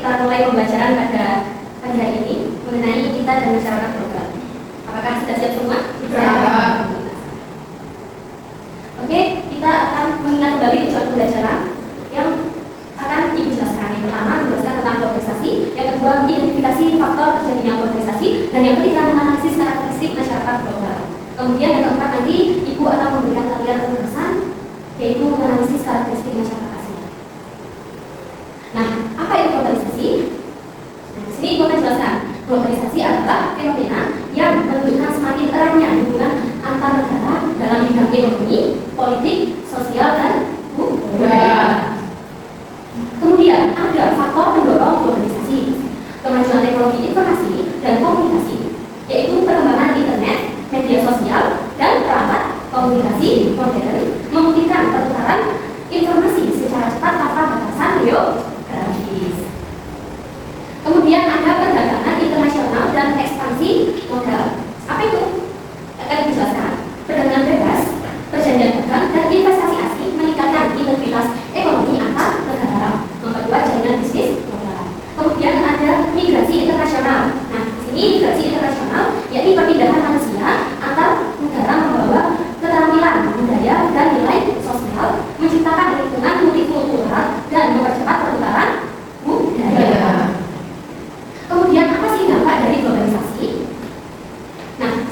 kita mulai pembelajaran pada pagi hari ini mengenai kita dan masyarakat global. Apakah sudah siap semua? Ya. Oke, kita akan mengingat kembali tujuan pembelajaran yang akan Ibu jelaskan. Yang pertama, menjelaskan tentang globalisasi. Yang kedua, identifikasi faktor terjadinya globalisasi. Dan yang ketiga, menganalisis karakteristik masyarakat global. Kemudian yang keempat, nanti Ibu akan memberikan kalian penjelasan, yaitu menganalisis karakteristik masyarakat asing. Nah, apa itu globalisasi? Nah, di sini Ibu akan jelaskan. Globalisasi adalah fenomena yang menunjukkan semakin eratnya hubungan antar negara dalam bidang ekonomi, politik, sosial, dan budaya. Kemudian ada faktor pendorong globalisasi, kemajuan teknologi informasi dan komunikasi, yaitu perkembangan internet, media sosial, dan perangkat komunikasi modern memungkinkan pertukaran informasi secara cepat tanpa batasan geografis. Kemudian ada perdagangan internasional dan ekspansi modal. Apa itu? Akan dijelaskan. Perdagangan bebas, perjanjian dagang, dan investasi asing meningkatkan integritas ekonomi antar negara, memperkuat jaringan bisnis global. Kemudian ada migrasi internasional. Nah, di sini migrasi internasional yakni perpindahan manusia antar negara membawa keterampilan budaya dan nilai sosial, menciptakan lingkungan multikultural dan mempercepat pertukaran budaya. Kemudian apa sih dampak dari globalisasi? Nah,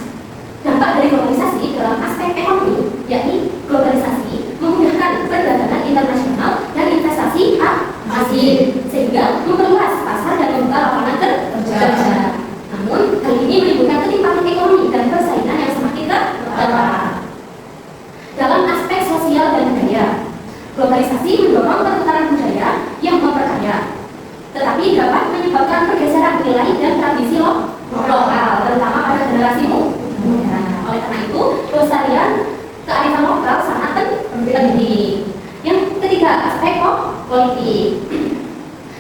dampak dari globalisasi dalam aspek ekonomi, yakni globalisasi memudahkan perdagangan internasional dan investasi asing, sehingga memperluas pasar dan membuka lapangan kerja. Namun, hal ini menimbulkan ketimpangan ekonomi dan persaingan yang semakin ketat. Dalam aspek sosial dan budaya, globalisasi mendorong pertukaran budaya yang memperkaya, tetapi dapat menyebabkan pergeseran nilai dan tradisi lokal, terutama pada generasi muda. Oleh karena itu, pelestarian kearifan lokal sangat penting. Yang ketiga, aspek politik.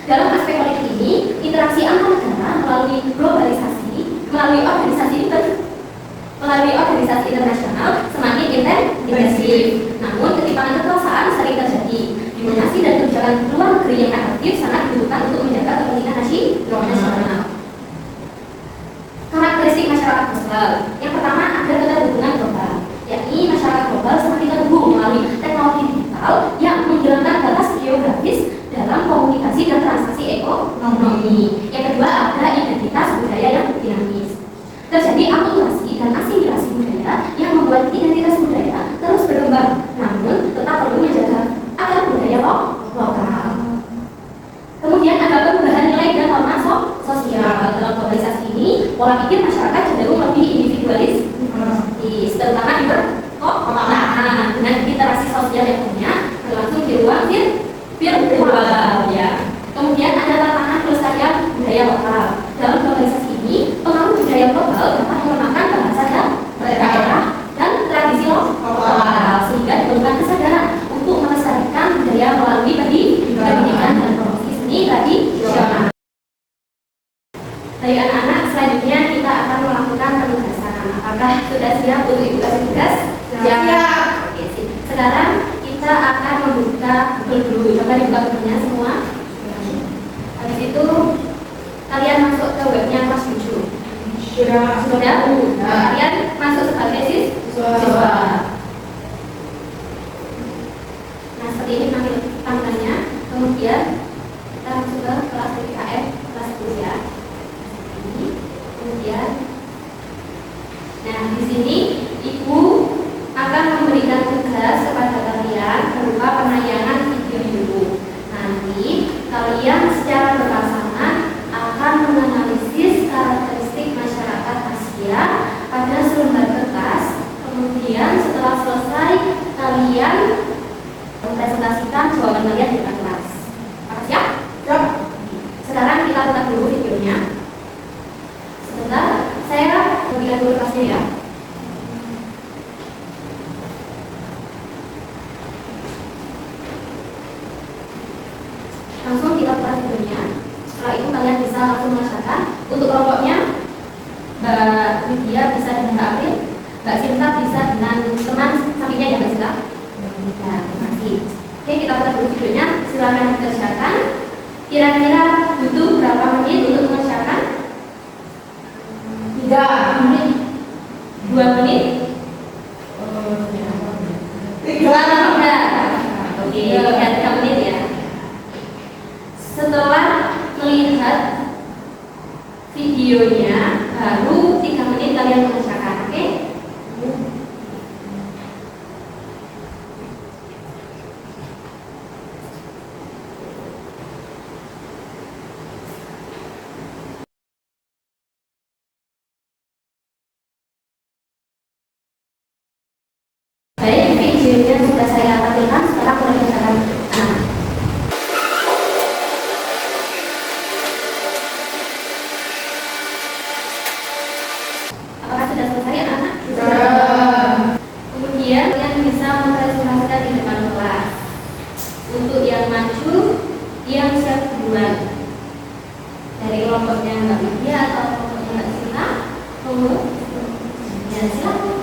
Dalam aspek politik ini, interaksi antar negara melalui globalisasi, melalui organisasi internasional semakin intensif. Namun, ketimpangan kekuasaan sering terjadi. Diplomasi dan kebijakan luar negeri yang efektif sangat dibutuhkan untuk menjaga kepentingan nasional. Karakteristik masyarakat global. Yang pertama, ada keterhubungan global, yakni masyarakat global semakin terhubung melalui teknologi digital yang menghilangkan batas geografis dalam komunikasi dan transaksi ekonomi. Yang kedua, ada identitas budaya yang dinamis. Terjadi akulturasi dan asimilasi budaya yang membuat identitas budaya terus berkembang, namun tetap perlu menjaga agar budaya lokal. Kemudian ada perubahan nilai dan norma sosial. Dalam globalisasi ini, pola pikir masyarakat cenderung lebih individualis, terutama di perkotaan, dengan literasi sosial yang punya berlangsung di ruang virtual. Ya. Kemudian ada tantangan pelestarian budaya lokal. Dalam globalisasi ini, pengaruh budaya global dapat melemahkan bahasa daerah dan tradisi lokal, sehingga diperlukan kesadaran untuk melestarikan budaya melalui pendidikan dan promosi seni tradisional. Dari anak-anak, selanjutnya kita akan melakukan penugasan. Apakah sudah siap untuk Ibu kasih tugas? Siap. Oke, sekarang kita akan membuka Google dulu. Coba dibuka Google-nya semua. Habis itu kalian masuk ke webnya kelas 7. Sudah? Kalian masuk sebagai siswa. Nah, seperti ini tampilannya. Kemudian kita masuk ke kelas PPKM kelas 10 ya. Kemudian, nah di sini Ibu akan memberikan tugas kepada kalian berupa penayangan video dulu. Nanti kalian secara berpasangan akan menganalisis karakteristik masyarakat Asia pada selembar kertas. Kemudian setelah selesai kalian presentasikan jawaban kalian di kelas. Apakah siap? Siap. Sekarang kita buka dulu videonya. Sebentar, saya berikan dulu kelasnya ya. Langsung kita buka videonya. Setelah itu kalian bisa langsung mengerjakan. Untuk kelompoknya, Mbak Widya bisa dengan Mbak April, Mbak Sinta bisa dengan teman sampingnya ya Mbak Sinta. Ya, terima kasih. Oke, kita buka dulu videonya. Silakan dikerjakan. Kira-kira butuh 3 menit, 2 menit, 2 Oke, 3 menit ya. Setelah melihat videonya, baru 3 menit kalian mengerjakan, oke? Baik, videonya sudah saya tampilkan, sekarang mulai mengerjakan. Apakah sudah selesai anak-anak? Sudah. Kemudian kalian bisa mempresentasikan di depan kelas. Untuk yang maju, yang siap duluan. Dari kelompoknya Mbak Widya atau kelompoknya Mbak Sina, monggo. Ya, silakan.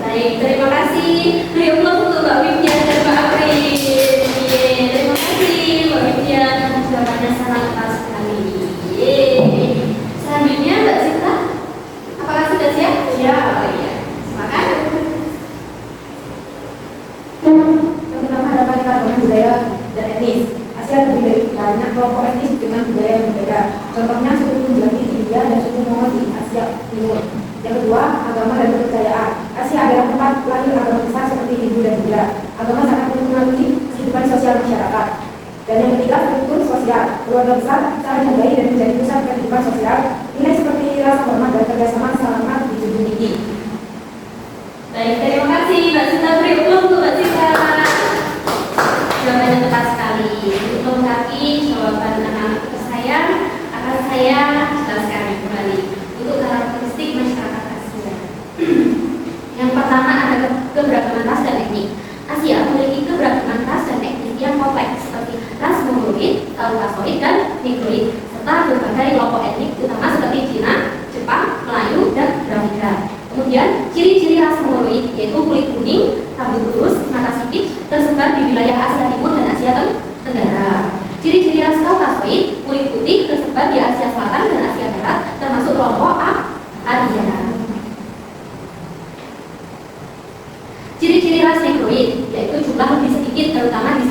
Baik, terima kasih. Beri aplaus untuk Mbak Widya dan Mbak Apri. Terima kasih Mbak Widya, jawabannya sangat pas sekali. Selanjutnya Mbak Sinta, apakah sudah siap? Ya. Oh iya, silakan. Yang pertama ada keragaman budaya dan etnis. Asia terdiri dari banyak kelompok etnis dengan budaya yang berbeda. Contohnya suku Punjabi di India dan suku Mongol di Asia Timur. Yang kedua, agama dan kepercayaan. Asia adalah tempat lahir agama besar seperti Hindu dan Buddha. Agama sangat mempengaruhi kehidupan sosial masyarakat. Dan yang ketiga, struktur sosial. Keluarga besar saling menghargai dan menjadi pusat kehidupan sosial. Nilai seperti rasa hormat dan kerjasama sangat dijunjung tinggi. Baik, terima kasih Mbak Sinta. Beri aplaus untuk Mbak Sinta. Jawabannya tepat sekali. Untuk melengkapi jawaban anak-anak tersayang, akan saya jelaskan kembali untuk karakteristik masyarakat Asia. Yang pertama ada keberagaman ras dan etnik. Asia memiliki keberagaman ras dan etnik yang kompleks seperti ras Mongoloid, Kaukasoid, dan Negroid, serta berbagai kelompok etnik utama seperti Cina, Jepang, Melayu, dan Dravida. Kemudian ciri-ciri ras Mongoloid yaitu kulit kuning, rambut lurus, mata sipit, tersebar di wilayah Asia Timur dan Asia Tenggara. Ciri-ciri ras Kaukasoid, kulit putih, tersebar di Asia Selatan dan Asia Barat, termasuk kelompok Arya. Ciri-ciri ras Negroid yaitu jumlah lebih sedikit terutama di